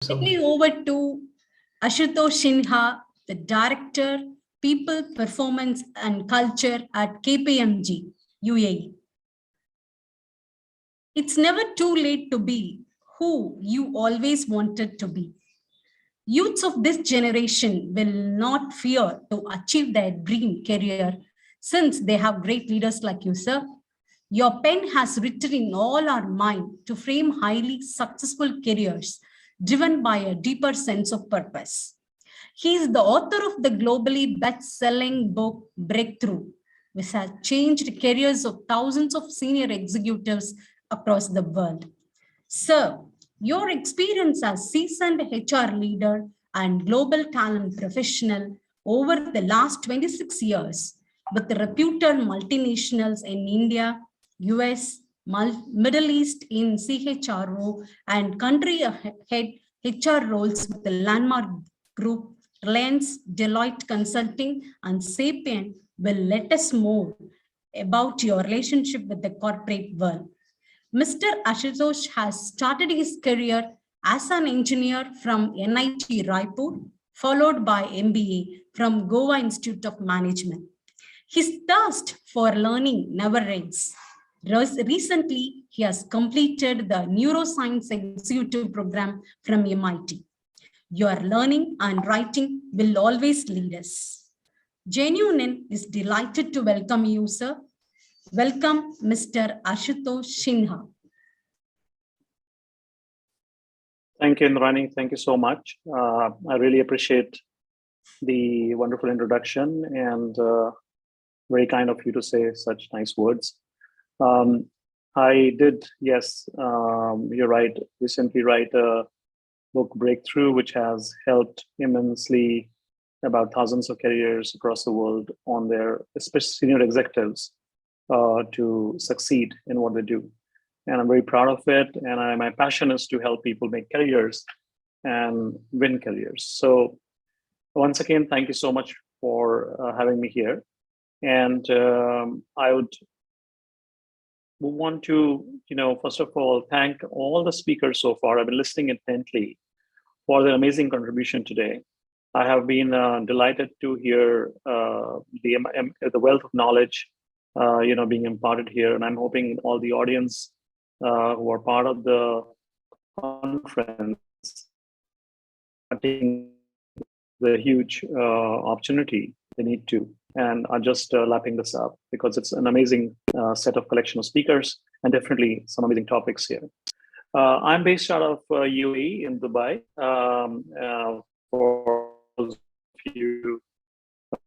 Directly over to Ashutosh Sinha, the Director, People, Performance and Culture at KPMG, UAE. It's never too late to be who you always wanted to be. Youths of this generation will not fear to achieve their dream career since they have great leaders like you, sir. Your pen has written in all our mind to frame highly successful careers driven by a deeper sense of purpose. He is the author of the globally best-selling book Breakthrough, which has changed careers of thousands of senior executives across the world. Sir, your experience as seasoned HR leader and global talent professional over the last 26 years with reputed multinationals in India, US, Middle East in CHRO and country head HR roles with the Landmark Group, Reliance, Deloitte Consulting, and Sapient will let us more about your relationship with the corporate world. Mr. Ashutosh has started his career as an engineer from NIT Raipur, followed by MBA from Goa Institute of Management. His thirst for learning never ends. Recently, he has completed the Neuroscience Executive Program from MIT. Your learning and writing will always lead us. GenuineIN is delighted to welcome you, sir. Welcome, Mr. Ashutosh Sinha. Thank you, Indrani. Thank you so much. I really appreciate the wonderful introduction and very kind of you to say such nice words. I did, yes, you're right, recently write a book Breakthrough, which has helped immensely about thousands of careers across the world on their, especially senior executives, to succeed in what they do. And I'm very proud of it. And my passion is to help people make careers and win careers. So once again, thank you so much for having me here. And I would want to, first of all, thank all the speakers so far. I've been listening intently for their amazing contribution today. I have been delighted to hear the wealth of knowledge being imparted here. And I'm hoping all the audience who are part of the conference are taking the huge opportunity they need to and are just lapping this up because it's an amazing set of collection of speakers and definitely some amazing topics here. I'm based out of UAE in Dubai. For those of you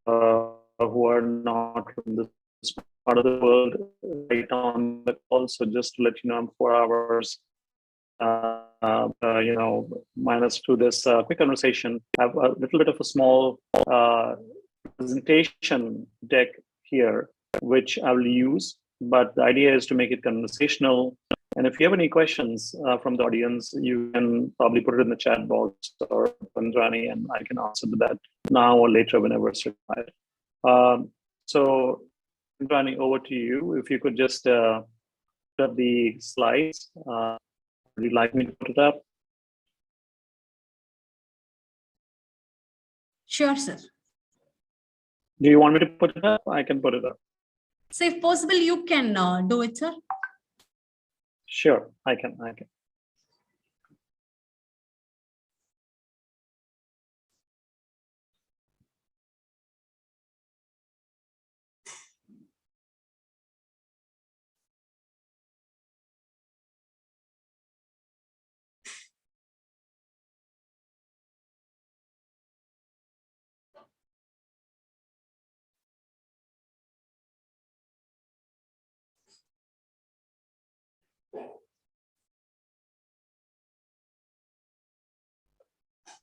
who are not from this part of the world right on the call, so just to let you know, I'm 4 hours minus to this quick conversation. I have a little bit of a small presentation deck here, which I will use, but the idea is to make it conversational. And if you have any questions from the audience, you can probably put it in the chat box or Indrani, and I can answer to that now or later whenever it's required. So Indrani, over to you. If you could just put up the slides. Would you like me to put it up? Sure, sir. Do you want me to put it up? I can put it up. So if possible, you can do it, sir. Sure, I can.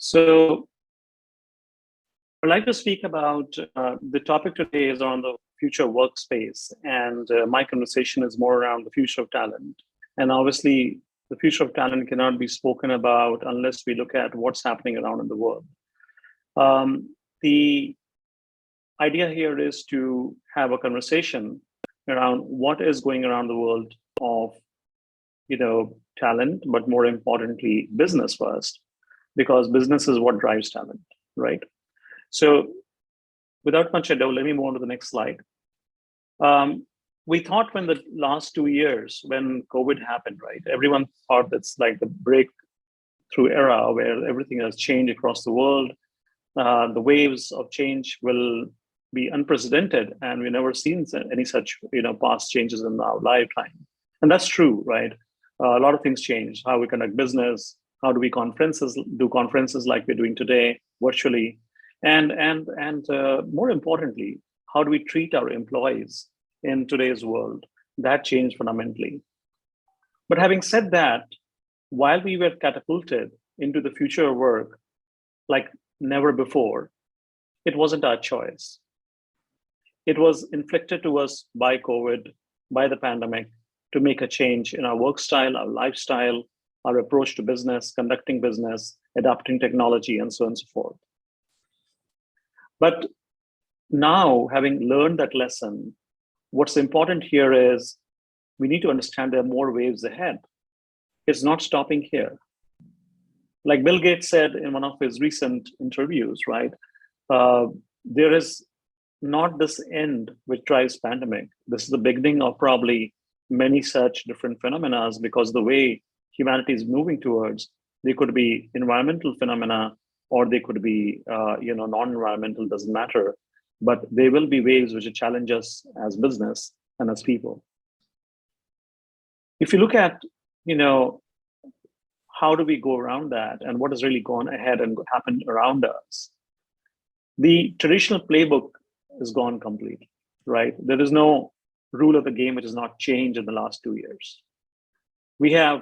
So I'd like to speak about the topic today is on the future workspace, and my conversation is more around the future of talent. And obviously, the future of talent cannot be spoken about unless we look at what's happening around in the world. The idea here is to have a conversation around what is going around the world of, talent, but more importantly, business first. because business is what drives talent, right? So without much ado, let me move on to the next slide. We thought when the last 2 years, when COVID happened, right, everyone thought that's like the breakthrough era where everything has changed across the world. The waves of change will be unprecedented, and we've never seen any such past changes in our lifetime. And that's true, right? A lot of things change. How we conduct business, how do we do conferences like we're doing today virtually, and more importantly, how do we treat our employees in today's world? That changed fundamentally. But having said that, while we were catapulted into the future of work like never before, it wasn't our choice. It was inflicted to us by COVID, by the pandemic, to make a change in our work style, our lifestyle, our approach to business, conducting business, adapting technology, and so on and so forth. But now, having learned that lesson, what's important here is we need to understand there are more waves ahead. It's not stopping here. Like Bill Gates said in one of his recent interviews, right? There is not this end which drives pandemic. This is the beginning of probably many such different phenomena, because the way humanity is moving towards, they could be environmental phenomena or they could be non-environmental, doesn't matter. But there will be waves which challenge us as business and as people. If you look at, how do we go around that and what has really gone ahead and happened around us? The traditional playbook is gone completely, right? There is no rule of the game which has not changed in the last 2 years. We have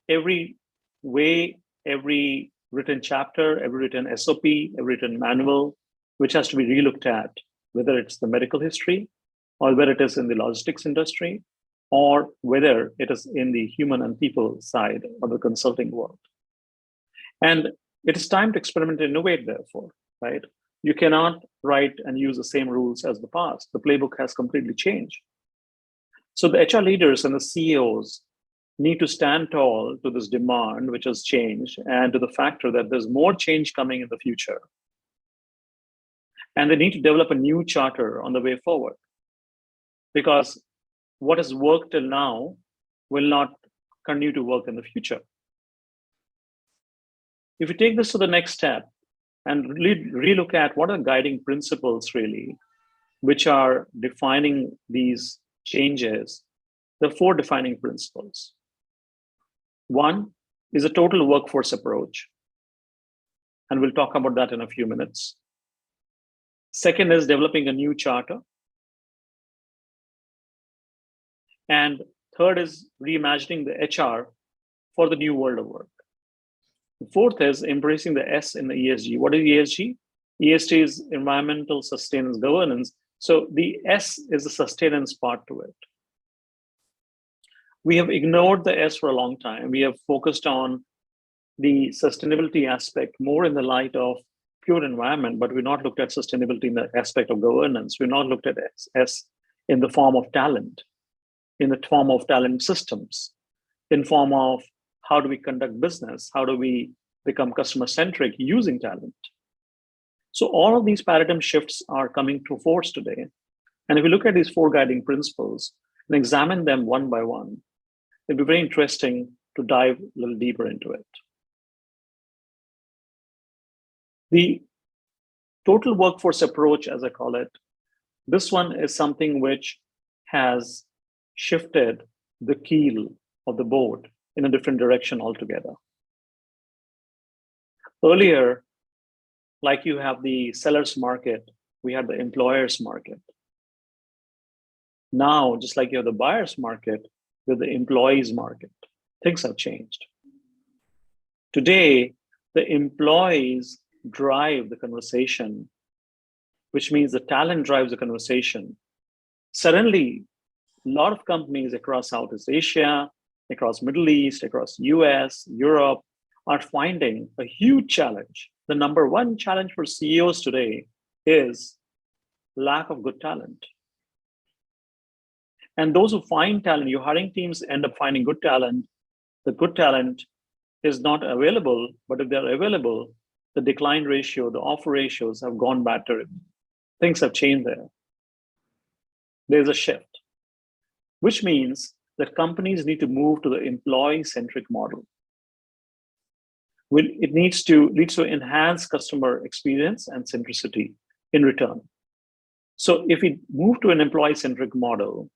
every way, every written chapter, every written SOP, every written manual, which has to be relooked at, whether it's the medical history or whether it is in the logistics industry, or whether it is in the human and people side of the consulting world. And it is time to experiment and innovate, therefore, right? You cannot write and use the same rules as the past. The playbook has completely changed. So the HR leaders and the CEOs need to stand tall to this demand, which has changed, and to the factor that there's more change coming in the future. And they need to develop a new charter on the way forward, because what has worked till now will not continue to work in the future. If you take this to the next step and relook at what are guiding principles really, which are defining these changes, there are 4 defining principles. One is a total workforce approach, and we'll talk about that in a few minutes. Second is developing a new charter. And third is reimagining the HR for the new world of work. The fourth is embracing the S in the ESG. What is ESG? ESG is environmental, sustainance, governance. So the S is the sustenance part to it. We have ignored the S for a long time. We have focused on the sustainability aspect more in the light of pure environment, but we've not looked at sustainability in the aspect of governance. We've not looked at S in the form of talent, in the form of talent systems, in form of how do we conduct business? How do we become customer-centric using talent? So all of these paradigm shifts are coming to force today. And if we look at these 4 guiding principles and examine them one by one, it'd be very interesting to dive a little deeper into it. The total workforce approach, as I call it, this one is something which has shifted the keel of the boat in a different direction altogether. Earlier, like you have the seller's market, we had the employer's market. Now, just like you have the buyer's market, with the employee's market, things have changed. Today, the employees drive the conversation, which means the talent drives the conversation. Suddenly, a lot of companies across Southeast Asia, across Middle East, across US, Europe, are finding a huge challenge. The number 1 challenge for CEOs today is lack of good talent. And those who find talent, your hiring teams end up finding good talent. The good talent is not available, but if they're available, the decline ratio, the offer ratios have gone back to it. Things have changed there. There's a shift, which means that companies need to move to the employee-centric model. It needs to enhance customer experience and centricity in return. So if we move to an employee-centric model,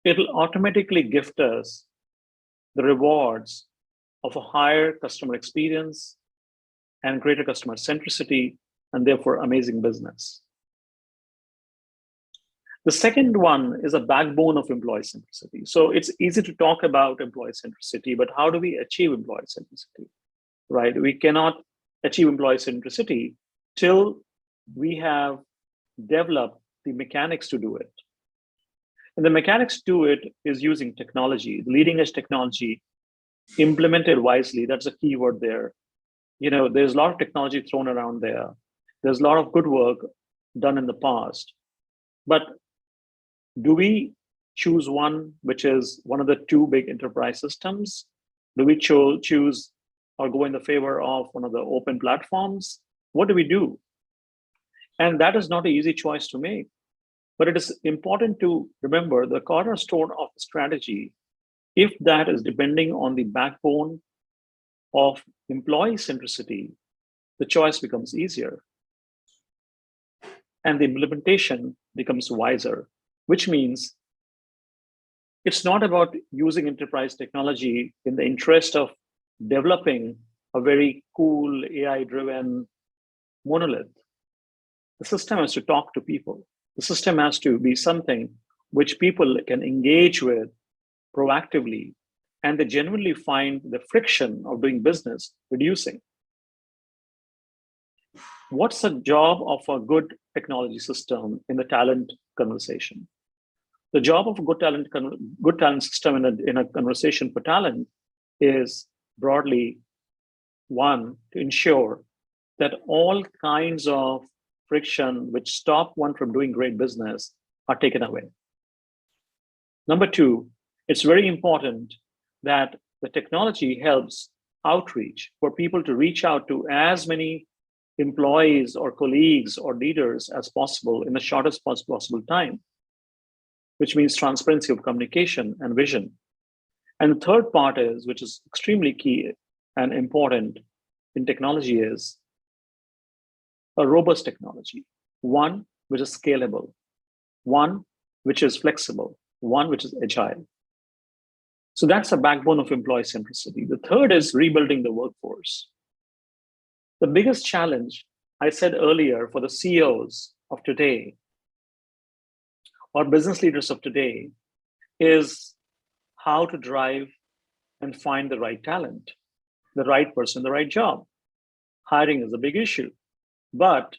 it'll automatically gift us the rewards of a higher customer experience and greater customer centricity, and therefore amazing business. The second one is a backbone of employee centricity. So it's easy to talk about employee centricity, but how do we achieve employee centricity, right? We cannot achieve employee centricity till we have developed the mechanics to do it. And the mechanics to do it is using technology, leading edge technology, implemented wisely. That's a key word there. There's a lot of technology thrown around there. There's a lot of good work done in the past. But do we choose one which is one of the two big enterprise systems? Do we choose or go in the favor of one of the open platforms? What do we do? And that is not an easy choice to make. But it is important to remember the cornerstone of the strategy, if that is depending on the backbone of employee centricity, the choice becomes easier. And the implementation becomes wiser, which means it's not about using enterprise technology in the interest of developing a very cool AI-driven monolith. The system has to talk to people. The system has to be something which people can engage with proactively, and they genuinely find the friction of doing business reducing. What's the job of a good technology system in the talent conversation? The job of a good talent system in a conversation for talent is broadly one, to ensure that all kinds of friction which stop one from doing great business are taken away. Number two, it's very important that the technology helps outreach for people to reach out to as many employees or colleagues or leaders as possible in the shortest possible time, which means transparency of communication and vision. And the third part is, which is extremely key and important in technology, is a robust technology, one which is scalable, one which is flexible, one which is agile. So that's a backbone of employee centricity. The third is rebuilding the workforce. The biggest challenge, I said earlier, for the CEOs of today or business leaders of today is how to drive and find the right talent, the right person, the right job. Hiring is a big issue. But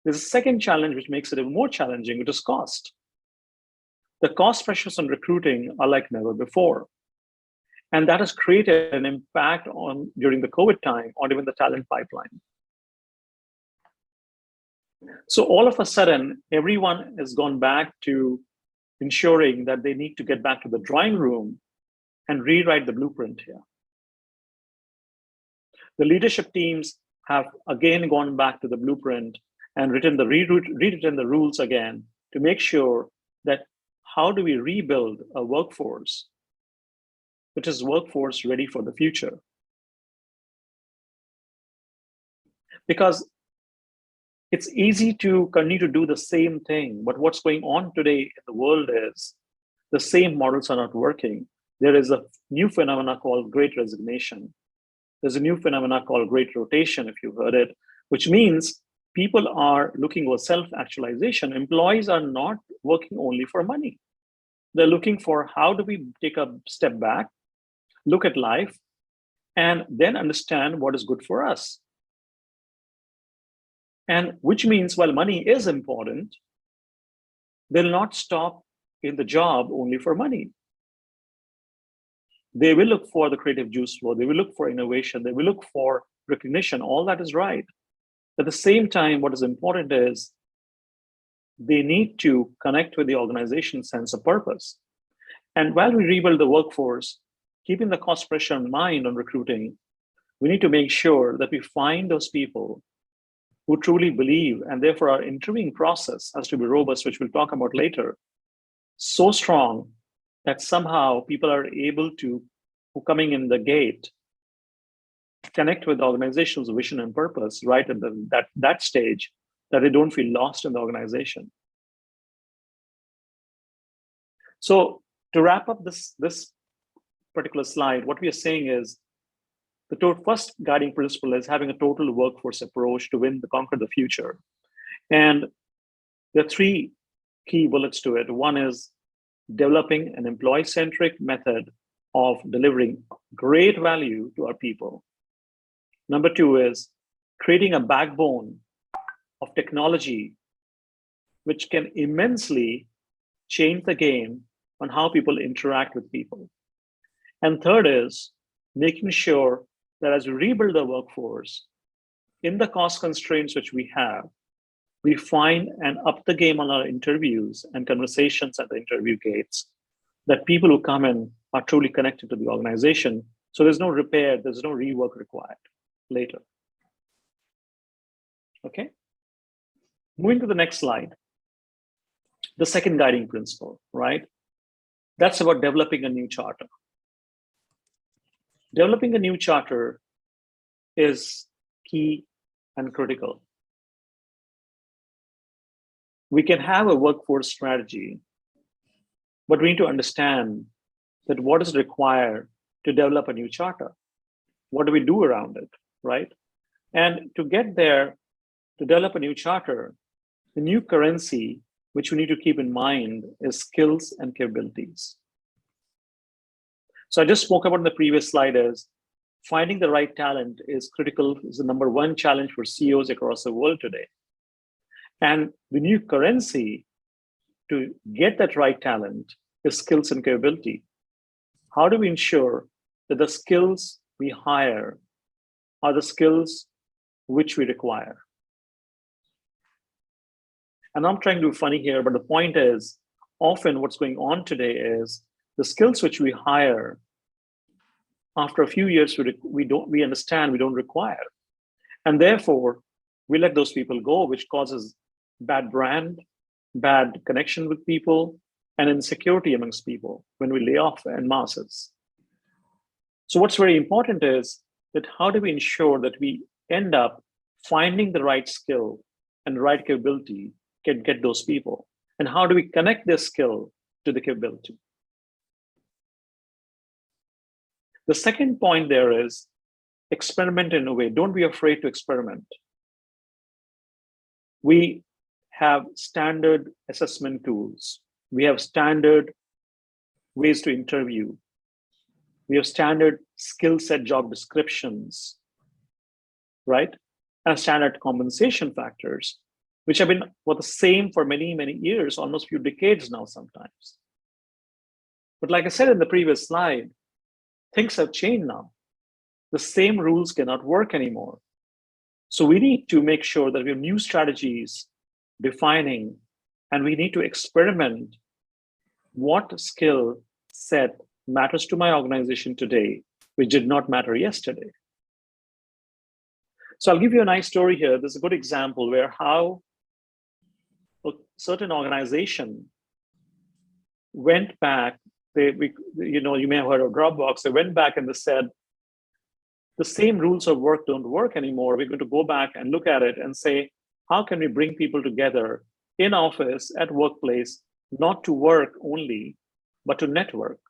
there's a second challenge which makes it even more challenging, which is cost. The cost pressures on recruiting are like never before. And that has created an impact during the COVID time on even the talent pipeline. So all of a sudden, everyone has gone back to ensuring that they need to get back to the drawing room and rewrite the blueprint here. The leadership teams have again gone back to the blueprint and rewritten the rules again to make sure that how do we rebuild a workforce which is workforce ready for the future. Because it's easy to continue to do the same thing, but what's going on today in the world is the same models are not working. There is a new phenomena called Great Resignation. There's a new phenomena called Great Rotation, if you've heard it, which means people are looking for self-actualization. Employees are not working only for money. They're looking for how do we take a step back, look at life, and then understand what is good for us. And which means while money is important, they'll not stop in the job only for money. They will look for the creative juice flow. They will look for innovation. They will look for recognition. All that is right. At the same time, what is important is they need to connect with the organization's sense of purpose. And while we rebuild the workforce, keeping the cost pressure in mind on recruiting, we need to make sure that we find those people who truly believe, and therefore our interviewing process has to be robust, which we'll talk about later, so strong that somehow people are able to, who coming in the gate, connect with the organization's vision and purpose right at that stage, that they don't feel lost in the organization. So to wrap up this particular slide, what we are saying is the first guiding principle is having a total workforce approach to conquer the future. And there are three key bullets to it. One is developing an employee-centric method of delivering great value to our people. Number two is creating a backbone of technology which can immensely change the game on how people interact with people. And third is making sure that as we rebuild the workforce, in the cost constraints which we have, we find and up the game on our interviews and conversations at the interview gates, that people who come in are truly connected to the organization. So there's no repair, there's no rework required later. Okay. Moving to the next slide. The second guiding principle, right? That's about developing a new charter. Developing a new charter is key and critical. We can have a workforce strategy, but we need to understand that what is required to develop a new charter. What do we do around it, right? And to get there, to develop a new charter, the new currency which we need to keep in mind is skills and capabilities. So I just spoke about in the previous slide is finding the right talent is critical, is the number one challenge for CEOs across the world today. And the new currency to get that right talent is skills and capability. How do we ensure that the skills we hire are the skills which we require? And I'm trying to be funny here, but the point is, often what's going on today is the skills which we hire, after a few years, we understand we don't require. And therefore, we let those people go, which causes bad brand, bad connection with people, and insecurity amongst people when we lay off en masses. So what's very important is that how do we ensure that we end up finding the right skill and the right capability can get those people? And how do we connect their skill to the capability? The second point there is experiment in a way. Don't be afraid to experiment. We have standard assessment tools. We have standard ways to interview. We have standard skill set job descriptions, right? And standard compensation factors, which have been the same for many, many years, almost a few decades now sometimes. But like I said in the previous slide, things have changed now. The same rules cannot work anymore. So we need to make sure that we have new strategies defining, and we need to experiment what skill set matters to my organization today, which did not matter yesterday. So I'll give you a nice story here. There's a good example where how a certain organization went back. You may have heard of Dropbox. They went back and they said, the same rules of work don't work anymore. We're going to go back and look at it and say, how can we bring people together in office, at workplace, not to work only, but to network?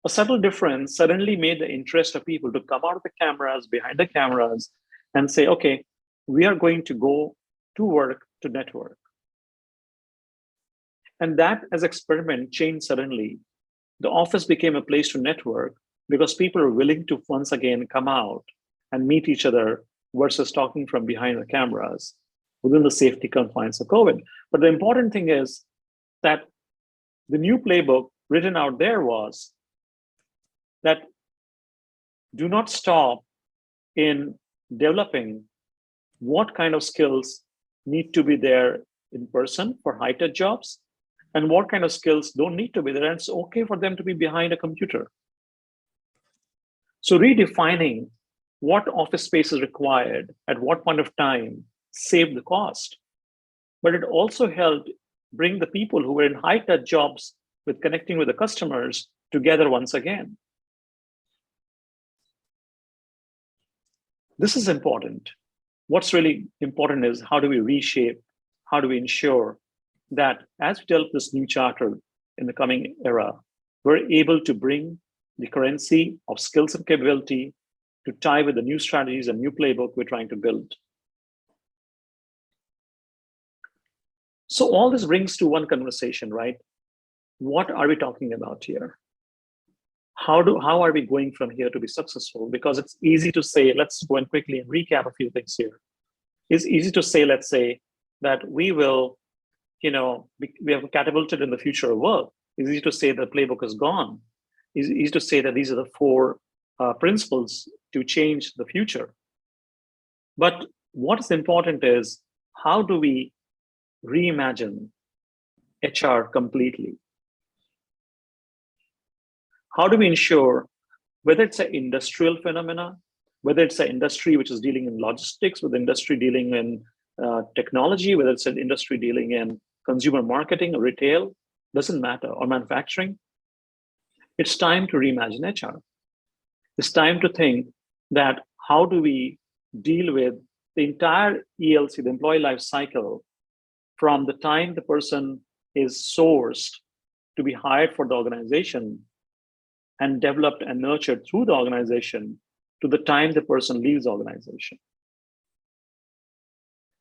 A subtle difference suddenly made the interest of people to come out of the cameras, behind the cameras, and say, okay, we are going to go to work to network. And that as experiment changed suddenly. The office became a place to network because people are willing to once again come out and meet each other versus talking from behind the cameras within the safety confines of COVID. But the important thing is that the new playbook written out there was that do not stop in developing what kind of skills need to be there in person for high-tech jobs, and what kind of skills don't need to be there, and it's okay for them to be behind a computer. So redefining what office space is required at what point of time saved the cost, but it also helped bring the people who were in high-touch jobs with connecting with the customers together once again. This is important. What's really important is how do we reshape, how do we ensure that as we develop this new charter in the coming era, we're able to bring the currency of skills and capability to tie with the new strategies and new playbook we're trying to build. So all this brings to one conversation, right? What are we talking about here? How are we going from here to be successful? Because it's easy to say, let's go in quickly and recap a few things here. It's easy to say, let's say, that we will, we have catapulted in the future of work. It's easy to say the playbook is gone. It's easy to say that these are the four principles to change the future. But what is important is, how do we reimagine HR completely? How do we ensure, whether it's an industrial phenomena, whether it's an industry which is dealing in logistics, with industry dealing in technology, whether it's an industry dealing in consumer marketing or retail, doesn't matter, or manufacturing. It's time to reimagine HR. It's time to think that how do we deal with the entire ELC, the employee life cycle, from the time the person is sourced to be hired for the organization and developed and nurtured through the organization to the time the person leaves the organization.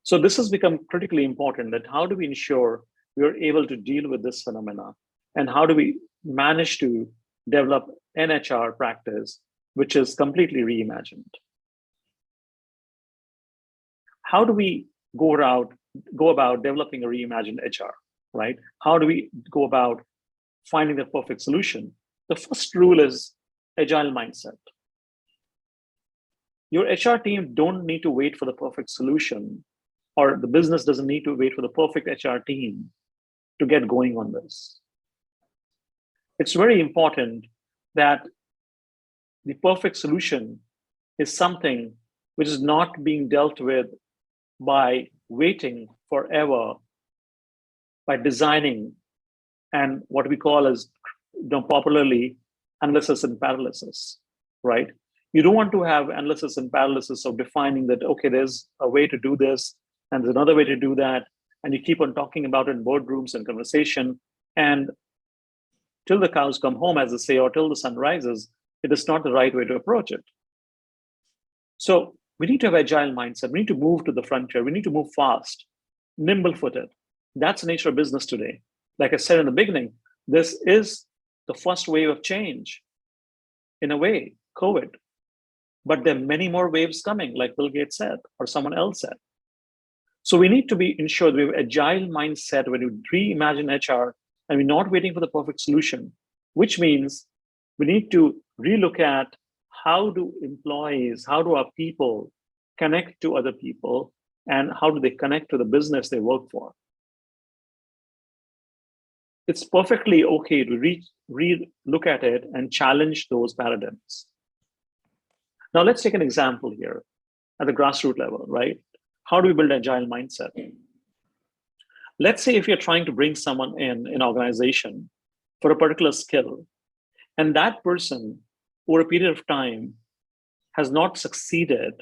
So this has become critically important, that how do we ensure we are able to deal with this phenomena, and how do we manage to develop an HR practice which is completely reimagined? How do we go about developing a reimagined HR, right? How do we go about finding the perfect solution? The first rule is agile mindset. Your HR team don't need to wait for the perfect solution, or the business doesn't need to wait for the perfect HR team to get going on this. It's very important that the perfect solution is something which is not being dealt with by waiting forever, by designing and what we call as popularly analysis and paralysis, right? You don't want to have analysis and paralysis of defining that, okay, there's a way to do this and there's another way to do that, and you keep on talking about it in boardrooms and conversation, and till the cows come home, as they say, or till the sun rises, it is not the right way to approach it. So we need to have agile mindset. We need to move to the frontier. We need to move fast, nimble-footed. That's the nature of business today. Like I said in the beginning, this is the first wave of change, in a way, COVID. But there are many more waves coming, like Bill Gates said, or someone else said. So we need to be ensured we have agile mindset when you reimagine HR, and we're not waiting for the perfect solution, which means we need to relook at how do employees, how do our people connect to other people, and how do they connect to the business they work for. It's perfectly okay to look at it and challenge those paradigms. Now let's take an example here at the grassroots level, right? How do we build agile mindset? Let's say if you're trying to bring someone in an organization for a particular skill, and that person over a period of time has not succeeded,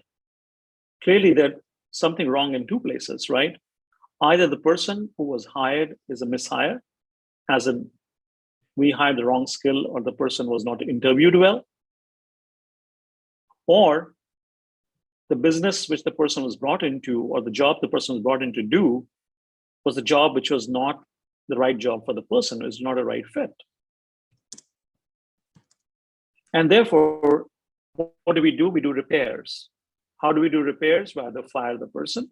clearly there's something wrong in two places, right? Either the person who was hired is a mishire, as in we hired the wrong skill, or the person was not interviewed well, or the business which the person was brought into, or the job the person was brought in to do, was the job which was not the right job for the person, it was not a right fit. And therefore, what do? We do repairs. How do we do repairs? We either fire the person,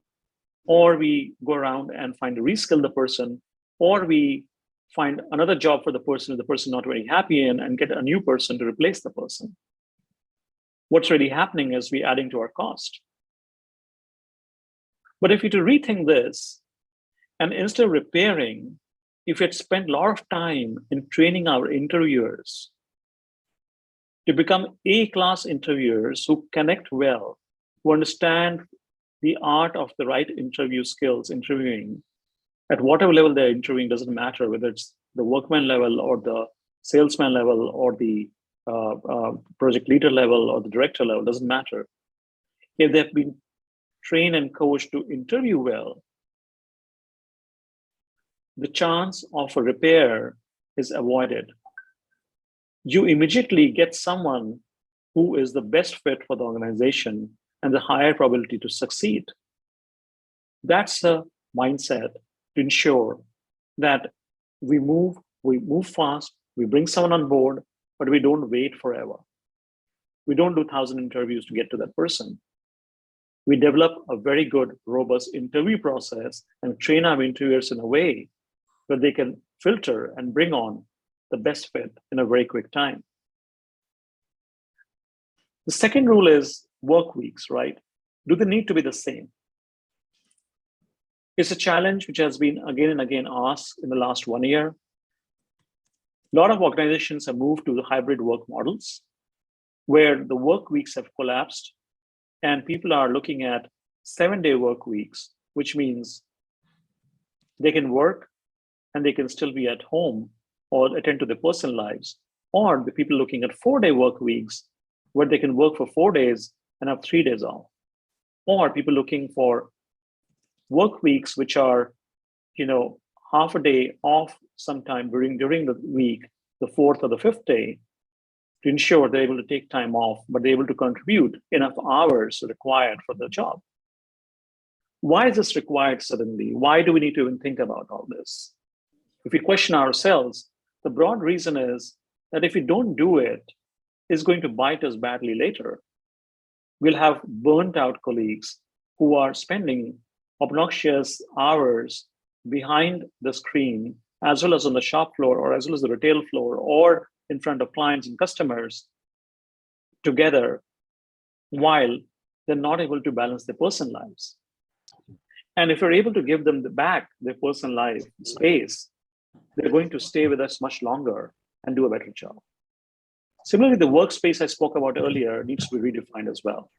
or we go around and find to reskill the person, or we find another job for the person not very happy in, and get a new person to replace the person. What's really happening is we're adding to our cost. But if you to rethink this, and instead of repairing, if we had spent a lot of time in training our interviewers to become A-class interviewers who connect well, who understand the art of the right interview skills, interviewing, at whatever level they're interviewing, doesn't matter whether it's the workman level or the salesman level or the project leader level or the director level, doesn't matter. If they've been trained and coached to interview well, the chance of a repair is avoided. You immediately get someone who is the best fit for the organization and the higher probability to succeed. That's a mindset to ensure that we move fast, we bring someone on board, but we don't wait forever. We don't do 1,000 interviews to get to that person. We develop a very good, robust interview process and train our interviewers in a way that they can filter and bring on the best fit in a very quick time. The second rule is work weeks, right? Do they need to be the same? It's a challenge which has been again and again asked in the last 1 year. A lot of organizations have moved to the hybrid work models where the work weeks have collapsed and people are looking at 7-day work weeks, which means they can work and they can still be at home or attend to their personal lives, or the people looking at 4-day work weeks where they can work for 4 days and have 3 days off, or people looking for work weeks which are, half a day off sometime during the week, the 4th or the 5th day, to ensure they're able to take time off, but they're able to contribute enough hours required for the job. Why is this required suddenly? Why do we need to even think about all this? If we question ourselves, the broad reason is that if we don't do it, it's going to bite us badly later. We'll have burnt out colleagues who are spending obnoxious hours behind the screen, as well as on the shop floor, or as well as the retail floor, or in front of clients and customers together, while they're not able to balance their personal lives. And if we're able to give them back their personal life space, they're going to stay with us much longer and do a better job. Similarly, the workspace I spoke about earlier needs to be redefined as well.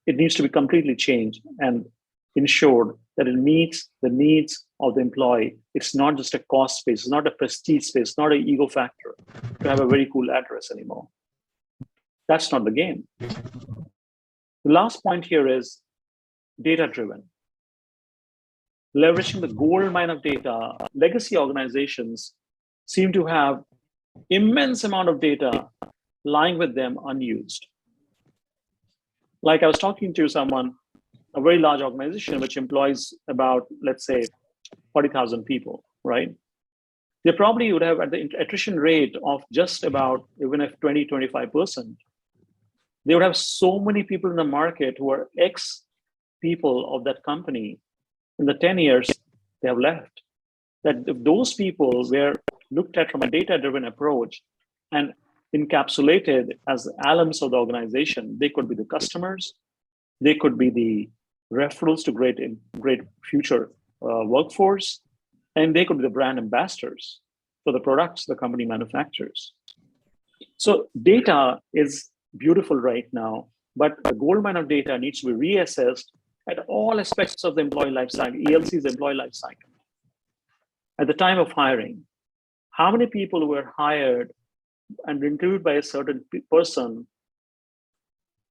It needs to be completely changed and ensured that it meets the needs of the employee. It's not just a cost space, it's not a prestige space, it's not an ego factor to have a very cool address anymore. That's not the game. The last point here is data-driven. Leveraging the gold mine of data, legacy organizations seem to have immense amount of data lying with them unused. Like I was talking to someone, a very large organization which employs about, let's say, 40,000 people, right? They probably would have at the attrition rate of just about, even if 20, 25%, they would have so many people in the market who are ex-people of that company. In the 10 years they have left, that if those people were looked at from a data-driven approach and encapsulated as alums of the organization, they could be the customers, they could be the referrals to great future workforce, and they could be the brand ambassadors for the products the company manufactures. So data is beautiful right now, but the gold mine of data needs to be reassessed at all aspects of the employee life cycle, ELC's employee life cycle. At the time of hiring, how many people were hired and interviewed by a certain person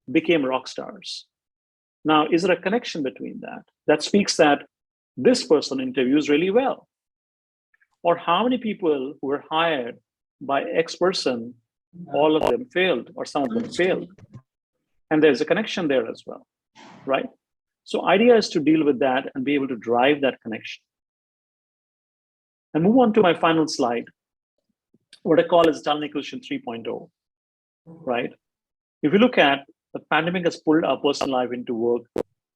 became rock stars? Now, is there a connection between that? That speaks that this person interviews really well. Or how many people who were hired by X person, all of them failed, or some of them failed. And there's a connection there as well, right? So idea is to deal with that and be able to drive that connection. And move on to my final slide, what I call is talent acquisition 3.0, right? If you look at the pandemic has pulled our personal life into work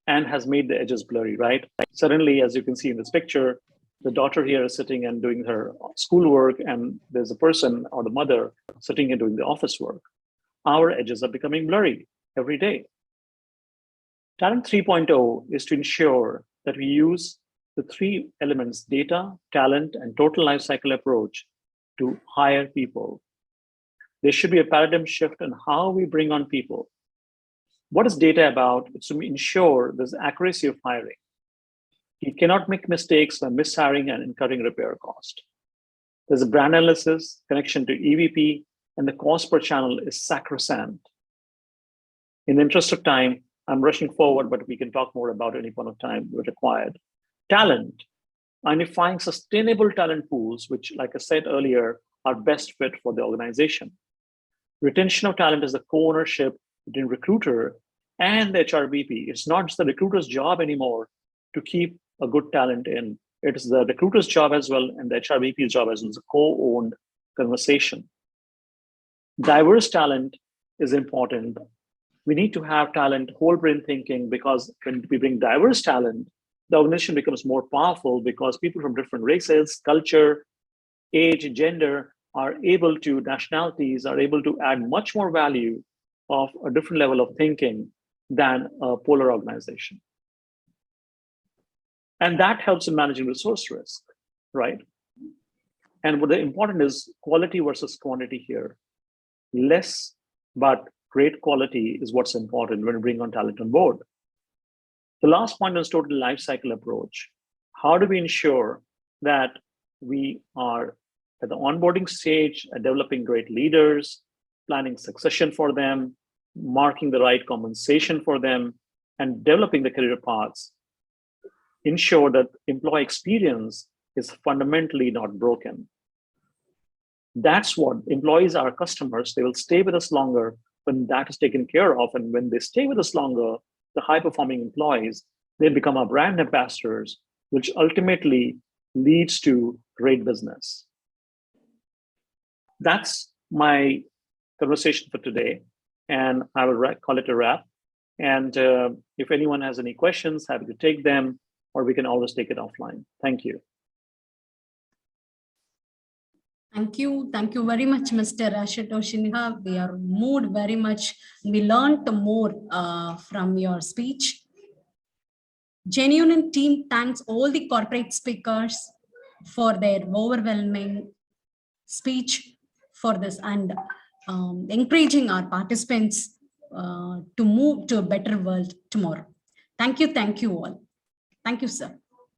and has made the edges blurry, right? Suddenly, as you can see in this picture, the daughter here is sitting and doing her schoolwork, and there's a person or the mother sitting and doing the office work. Our edges are becoming blurry every day. Talent 3.0 is to ensure that we use the three elements, data, talent, and total life cycle approach to hire people. There should be a paradigm shift in how we bring on people. What is data about? It's to ensure there's accuracy of hiring. You cannot make mistakes by mishiring and incurring repair cost. There's a brand analysis, connection to EVP, and the cost per channel is sacrosanct. In the interest of time, I'm rushing forward, but we can talk more about any point of time required. Talent, identifying sustainable talent pools, which, like I said earlier, are best fit for the organization. Retention of talent is the co-ownership between recruiter and the HRBP. It's not just the recruiter's job anymore to keep a good talent in. It is the recruiter's job as well and the HRBP's job as well. It's a co-owned conversation. Diverse talent is important. We need to have talent, whole brain thinking, because when we bring diverse talent, the organization becomes more powerful because people from different races, culture, age, gender are able to, nationalities are able to add much more value of a different level of thinking than a polar organization. And that helps in managing resource risk, right? And what the important is quality versus quantity here. Less, but great quality is what's important when we bring on talent on board. The last point is total life cycle approach. How do we ensure that we are at the onboarding stage, developing great leaders, planning succession for them, marking the right compensation for them, and developing the career paths? Ensure that employee experience is fundamentally not broken. That's what employees are customers. They will stay with us longer when that is taken care of. And when they stay with us longer, the high-performing employees, they become our brand ambassadors, which ultimately leads to great business. That's my conversation for today. And I will call it a wrap. And if anyone has any questions, happy to take them, or we can always take it offline. Thank you. Thank you. Thank you very much, Mr. Ashutosh Sinha. We are moved very much. We learned more from your speech. GenuineIN team thanks all the corporate speakers for their overwhelming speech for this and encouraging our participants to move to a better world tomorrow. Thank you all. Thank you, sir.